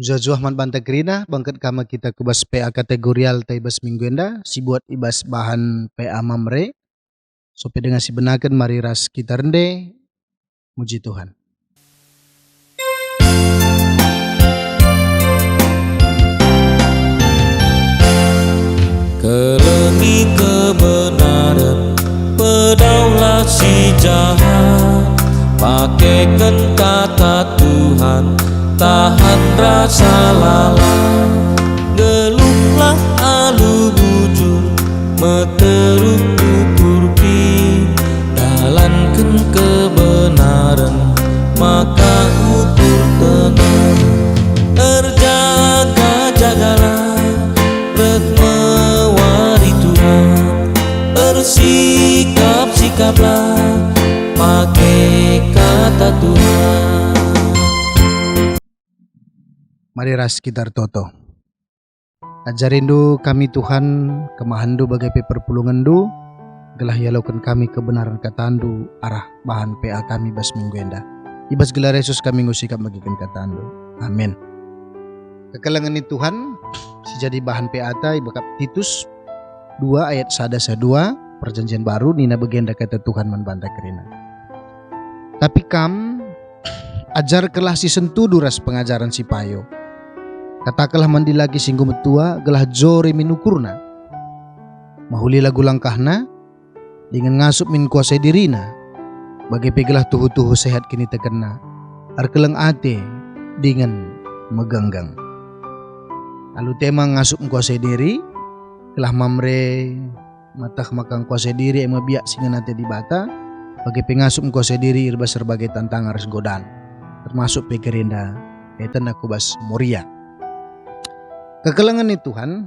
Zuah man banta grina bangkat kama kita kubas PA kategorial ta ibas mingguenda si buat ibas bahan PA mamre sope dengan si benakan mari ras kita rende muji Tuhan. Kelengi kebenaran pedaulah si jahat, pakaikan kata Tuhan, tahan rasa lalat. Geluplah alu bujur, meteruk purpi, dalankan kebenaran, maka ukur tenang. Terjaga-jagalah, mewari Tuhan, bersikap-sikaplah, pakai kata Tuhan. Mari ras kita toto. Ajarindu kami Tuhan kemahandu bagai perpulungandu, gelah yalokan kami kebenaran katandu arah bahan PA kami bas mingguenda. Ibas gelar Yesus kami ngusikap bagikan katandu. Amin. Kekelangan ni Tuhan si jadi bahan PA ta ibakap Titus 2 ayat 1-2 perjanjian baru nina begenda kata Tuhan membanta kerina. Tapi kam ajar kelah si sentu duras pengajaran si payo. Katakanlah mandi lagi singgung metua gelah jore minukurna. Mahuli lagu langkahna dengan ngasup min kuasai dirina. Bagai pegelah tuhu-tuhu sehat kini tekena. Arkeleng ate dengan meganggang. Lalu tema ngasup kuasai diri gelah mamre matah makang kuasai diri ema biak singa nate di bata. Bagai pengasup kuasai diri irba serbagai tantangan res godan. Termasuk pegerinda etan aku bas moria. Kekelangan ni Tuhan,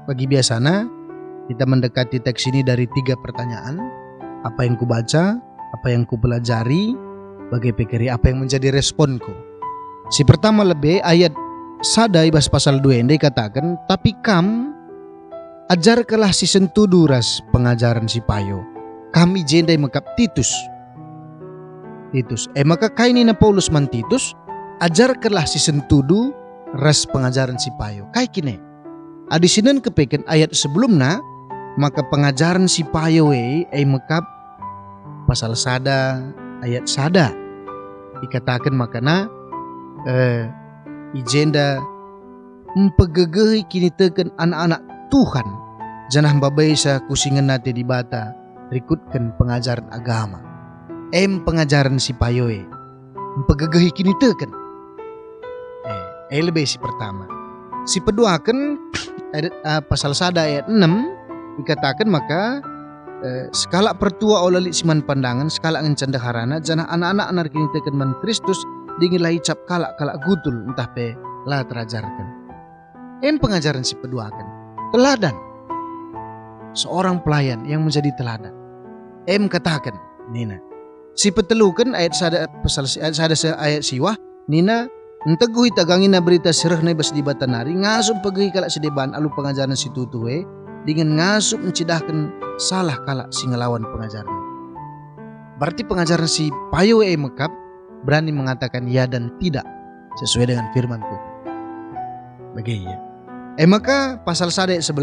bagi biasana kita mendekati teks ini dari 3 pertanyaan. Apa yang ku baca, apa yang ku pelajari, bagai pikiri apa yang menjadi responku. Si pertama lebih ayat sada ibas pasal 2 yang dikatakan, tapi kam ajarkanlah si sentu duras pengajaran si payo. Kami jendai mekap Titus. Maka kaini na Paulus man Titus, ajarkanlah si sentudu ras pengajaran si payo. Kai kine. Adi sinan kepeken ayat sebelumna, maka pengajaran si payo ay mekap pasal sada ayat sada. Dikatakan makana ijenda mempegegehi kini teken anak-anak Tuhan. Janah babai sa kusingan nate di bata rikutkan pengajaran agama. Pengajaran si payo mempegegehi kini teken. Lebih si pertama. Si kedua kan pasal sada ayat 6 dikatakan maka skala pertua oleh siman pandangan skala ngencanda harana janah anak-anak anar kini teken man Kristus dingin lahi cap kalak gutul entah pe lah terajarkan. Pengajaran si kedua kan teladan. Seorang pelayan yang menjadi teladan. Katakan nina. Si petelukan ayat sada pasal sada ayat siwah nina enteguhi tagangina berita sereh na bas di batanari ngasup pegehi kalak sedeban alu pengajaran si tutuwe dengan ngasup mencidahkan salah kalak si ngelawan pengajaran. Berarti pengajaran si payo mekap berani mengatakan ya dan tidak sesuai dengan firman Tuhan. Bagaimana? Maka pasal sada 11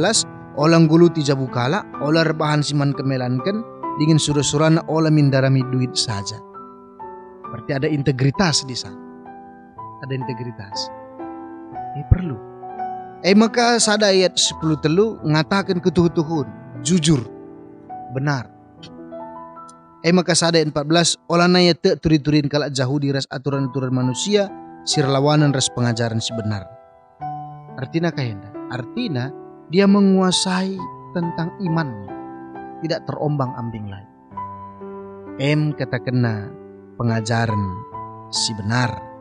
olang gulu tijabu kalak olah rebahan siman kemelankan dengan surah-surahna olah mindarami duit saja. Berarti ada integritas di sana. Ada integritas. Perlu. Maka sada ayat 10 telu ngatakan ketuh-tuhun, jujur, benar. Maka sada ayat 14 olah naya te turi-turin kalak jauh di ras aturan-aturan manusia sirlawanan ras pengajaran si benar. Artinya kahenda. Artinya dia menguasai tentang imannya, tidak terombang-ambing lagi. Katakanlah pengajaran si benar.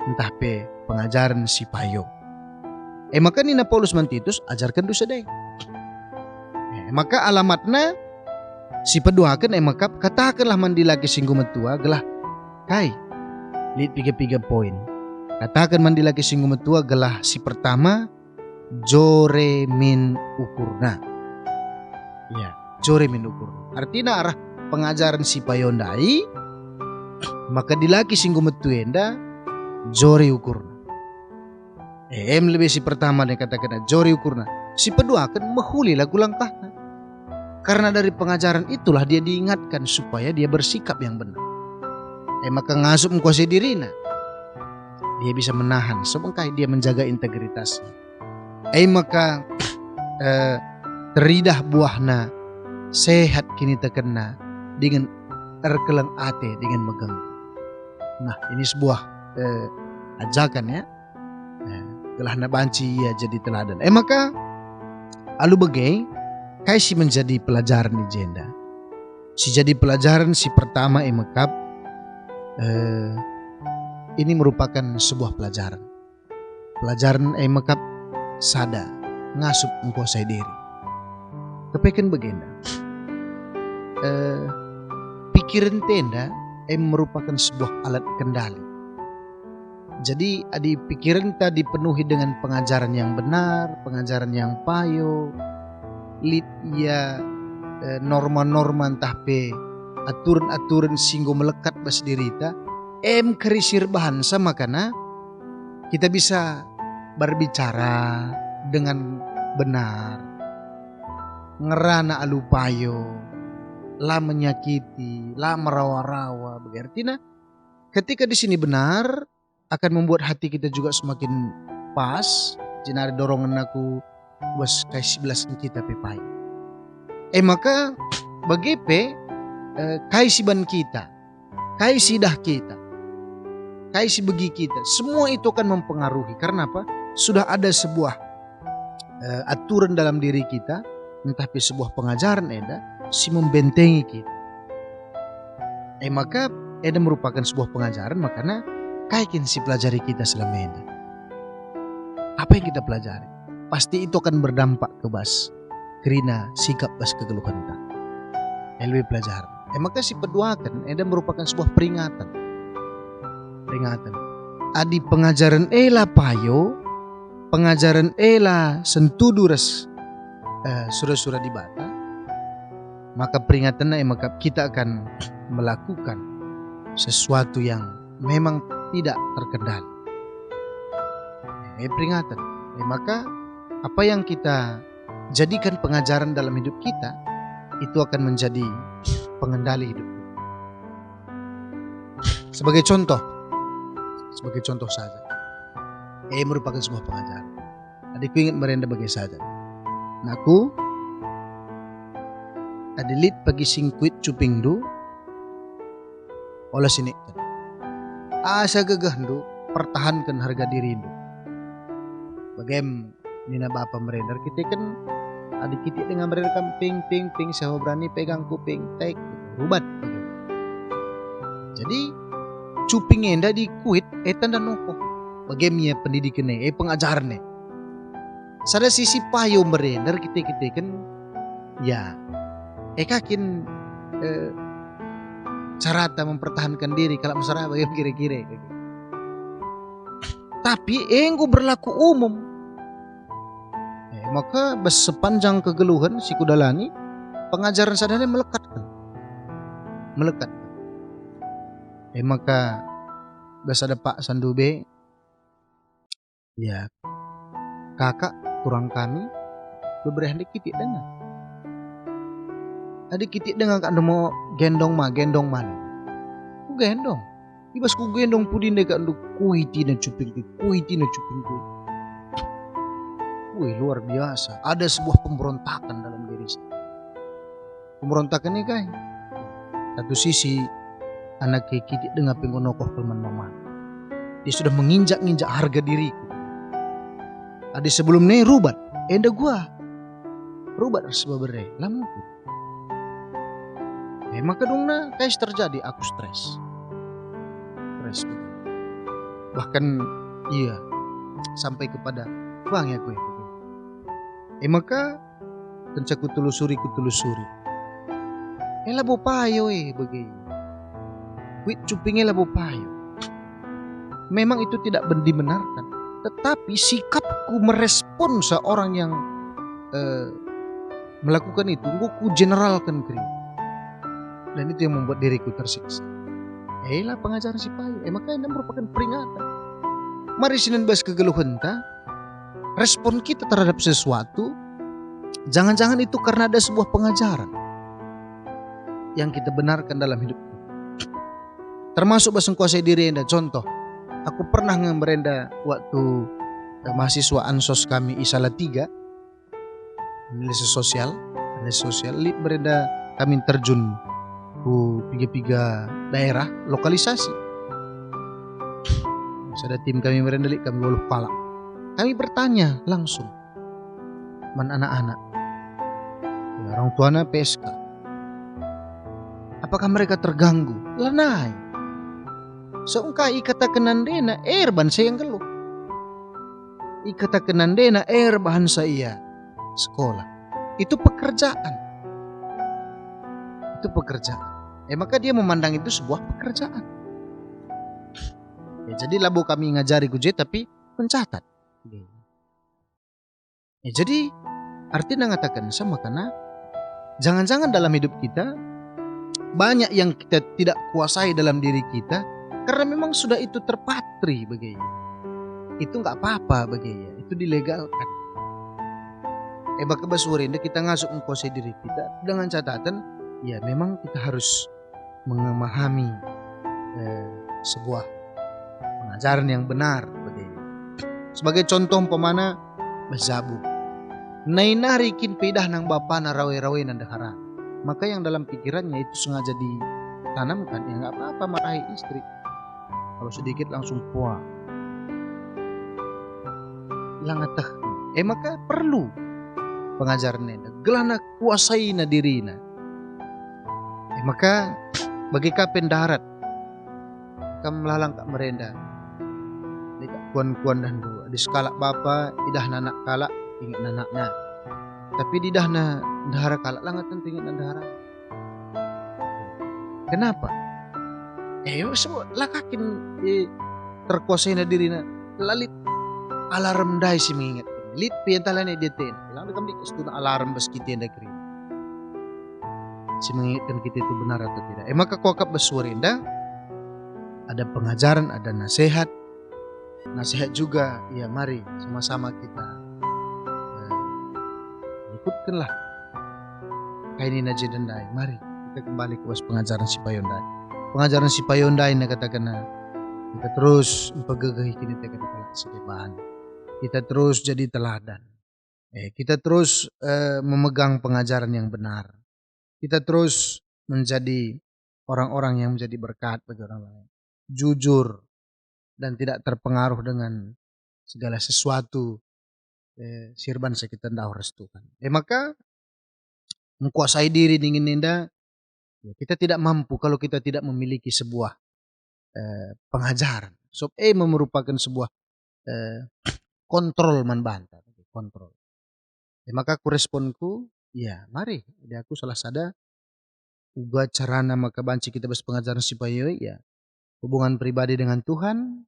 Entah pe pengajaran si payo. Maka nina Paulus man Titus ajarkan dosa deng. Maka alamatna si peduakan maka katakanlah mandi lagi singgung metua gelah kai. Lihat 3 poin. Katakan mandi lagi singgung metua gelah si pertama jore min ukurna. Ya, jore min ukurna. Artinya arah pengajaran si payo ndai maka dilaki singgung metuenda jore ukurna. Lebih si pertama dia katakan jori ukurna. Si kedua akan mehulilah gulang tahna. Karena dari pengajaran itulah dia diingatkan supaya dia bersikap yang benar. Maka ngasup mengkuasai dirina. Dia bisa menahan semangkai dia menjaga integritasnya. Maka teridah buahna sehat kini terkena dengan erkeleng ate dengan megang. Nah ini sebuah ajakan ya. Gelahna banci ya jadi teladan. Maka alu bagai kaisi menjadi pelajaran di jenda. Si jadi pelajaran si pertama emakap ini merupakan sebuah pelajaran. Pelajaran emakap sada ngasup mengkuasai diri. Kepekan begenda. Pikiran tenda merupakan sebuah alat kendali. Jadi adi pikiran tadi dipenuhi dengan pengajaran yang benar, pengajaran yang payo, lid ia norma-norma entah pe aturan-aturan singgo melekat bas dirita kerisir bahansa makana kita bisa berbicara dengan benar, ngerana alupayo, lah menyakiti, lah merawa-rawa. Berarti nah ketika di sini benar akan membuat hati kita juga semakin pas. Jina ada dorongan aku was kasih belasan kita pepai. Maka bagepe kaisiban kita, kaisidah kita, kaisi begi kita, semua itu akan mempengaruhi. Karena apa? Sudah ada sebuah aturan dalam diri kita, tetapi sebuah pengajaran si membentengi kita. Maka merupakan sebuah pengajaran, makanya kaikin si pelajari kita selama ini. Apa yang kita pelajari? Pasti itu akan berdampak ke bas kerina sikap bas kegeluhan tak. Lebih pelajaran. Maka si peduakan merupakan sebuah peringatan. Adi pengajaran payo, pengajaran sentuduras surah-surah di bata. Maka peringatannya maka kita akan melakukan sesuatu yang memang tidak terkendali. Peringatan. Maka apa yang kita jadikan pengajaran dalam hidup kita itu akan menjadi pengendali hidup kita. Sebagai contoh saja. Merupakan sebuah pengajaran. Adikku ingin merenda bagai saja. Naku adilit pagi singkuit cupingdu olah sini. Asa gagahdu pertahankan harga dirimu. Bagaim nina bapa merendar kita kan adik kita dengan mereka ping saya berani pegang kuping tek rubat. Jadi cuping enda di kuit tanda noko. Bagaimana pendidikannya pengajarannya. Sada sisi payo merendar kita kan ya kakin carata mempertahankan diri kalau masalah bagaimana kira-kira. Tapi enggo berlaku umum. Maka sepanjang kegeluhan si kudalani pengajaran sadane melekat. Maka ada Pak Sandube ya kakak kurang kami beberapa kitik dengan adik kitik dengan kak mau gendong mana ku gendong ibas ku gendong pudin dekat lu kuiti dan cuping ku. Wih luar biasa. Ada sebuah pemberontakan dalam diri saya. Pemberontakan ini kan satu sisi anak kitik dengan pengonokoh pelman mama. Dia sudah menginjak-injak harga diriku. Ada sebelum ini rubat. Enda gua rubat sebab berai. Lama aku. Maka dong kayak terjadi aku stres. Bahkan iya sampai kepada bang ya gue. Maka kencak kutelusuri. Labo payo begini. Wit cupingnya labo payo. Memang itu tidak dibenarkan. Tetapi sikapku merespon seorang yang melakukan itu, ku generalkan kering. Dan itu yang membuat diriku tersiksa. Pengajaran si payo. Maka ini merupakan peringatan. Mari sinan bas kegeluhan ta. respon kita terhadap sesuatu, jangan-jangan itu karena ada sebuah pengajaran yang kita benarkan dalam hidup kita. Termasuk basengkuasai diri enda. Contoh, aku pernah ngeberenda waktu mahasiswa ansos kami Isala 3, analisis sosial, berenda kami terjun ku tiga daerah lokalisasi. Ada tim kami berenda kami bolu pala. Kami bertanya langsung, anak-anak, orang tuanya PSK, apakah mereka terganggu? Lanai. Seungka ikata kenandena ban saya yang geluh. Ikata kenandena bahan saya sekolah. Itu pekerjaan. Itu pekerjaan. Maka dia memandang itu sebuah pekerjaan. Jadi labo kami ngajari kuje tapi mencatat. Jadi artinya ngatakan sama karena jangan-jangan dalam hidup kita banyak yang kita tidak kuasai dalam diri kita karena memang sudah itu terpatri begini. Itu nggak apa-apa begini. Itu dilegalkan. Baka basurinda kita ngasuk mengkuasai diri kita dengan catatan ya memang kita harus memahami sebuah pengajaran yang benar begini. Sebagai contoh umpamana bazabu. Nainarikin pedah nang bapa na rawe-rawe nandahara. Maka yang dalam pikirannya itu sengaja ditanamkan ya nggak apa-apa marahi istri. Kalau sedikit langsung puas. Langatah. Maka perlu pengajarannya. Gelana kuasai na dirina. Maka bagi kapen darat kam melalang kak merenda. Dekat kuan-kuan dan dua. Di skala bapa idah nanak kalak ingat nanaknya. Tapi di dahna dahara kalak langatan ingat dahara. Kenapa? Semua lakakin terkuasai na diri na lalit alarm dai si mengingat. Lit piantalan ni deten. Lang kami kestu na alarm bas kita yang kiri. Si mengingatkan kita itu benar atau tidak. Maka kuakap basurinda ada pengajaran, ada nasihat. Nasihat juga, ya mari sama-sama kita ikutkanlah. Kaini naji dendai, mari kita kembali ke pengajaran si Payondai. Pengajaran si Payondai na katakan na kita terus mempegagahi kini kita sebagai bahan. Kita terus jadi teladan. Kita terus memegang pengajaran yang benar. Kita terus menjadi orang-orang yang menjadi berkat bagi orang lain. Jujur dan tidak terpengaruh dengan segala sesuatu sirban sekitar dah restukan. Maka menguasai diri dingin nenda kita tidak mampu kalau kita tidak memiliki sebuah pengajaran. So merupakan sebuah kontrol manbanta, kontrol. Maka aku responku, ya mari, jadi aku salah sada ubah carana maka banci kita bers pengajaran supaya ya hubungan pribadi dengan Tuhan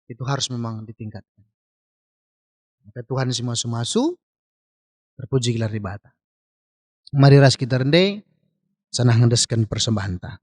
itu harus memang ditingkatkan. Maka Tuhan si masu-masu terpuji gelar ribata. Mari ras kita rendai sanah ngedeskan persembahan ta.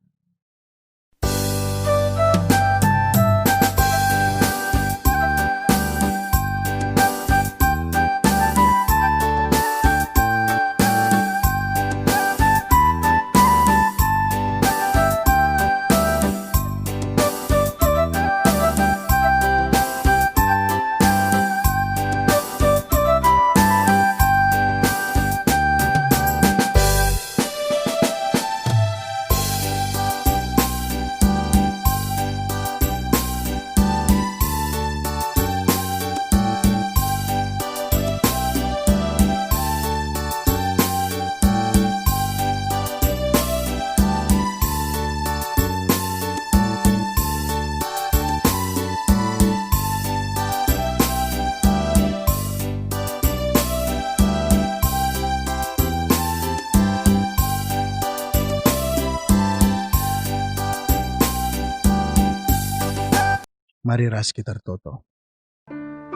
Mari ras kita toto.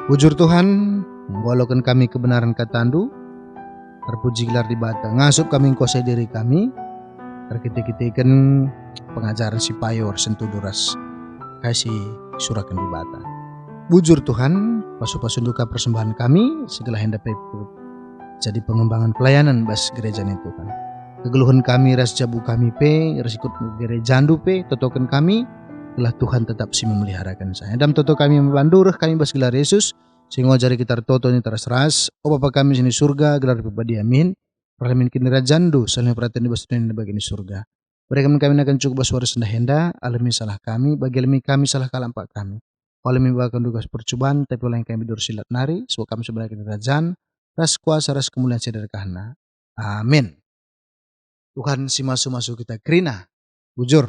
Bujur Tuhan, walaupun kami kebenaran katandu, terpuji gelar di bata. Ngasup kami kuasai diri kami, terkita-kitikan pengajaran si payor sentuh duras kasih surakan di bata. Bujur Tuhan, pasu-pasu duka persembahan kami, segala hendak jadi pengembangan pelayanan bas gereja ini Tuhan. Kegeluhan kami, ras jabu kami pe, ras ikut gereja jandu pe, totokan kami, telah Tuhan tetap si memeliharakan saya. Dan toto kami membandurah kami bas gelar Yesus, sehingga jari kita toto ini teras ras, o Bapa kami sini surga, gelar pribadi amin. Parlamen kini rajandu, salnya perhatian di bas dunia bagi ini surga. Mereka kami akan cukup bas waras henda, alami salah kami, bagi alami kami salah kalampak kami. Oleh bahkan tugas percobaan, tapi oleh yang kami silat nari, sebab kami sebenarnya kerajaan, ras kuasa, ras kemuliaan sederhana. Amin. Tuhan si masuk kita kerina, bujur.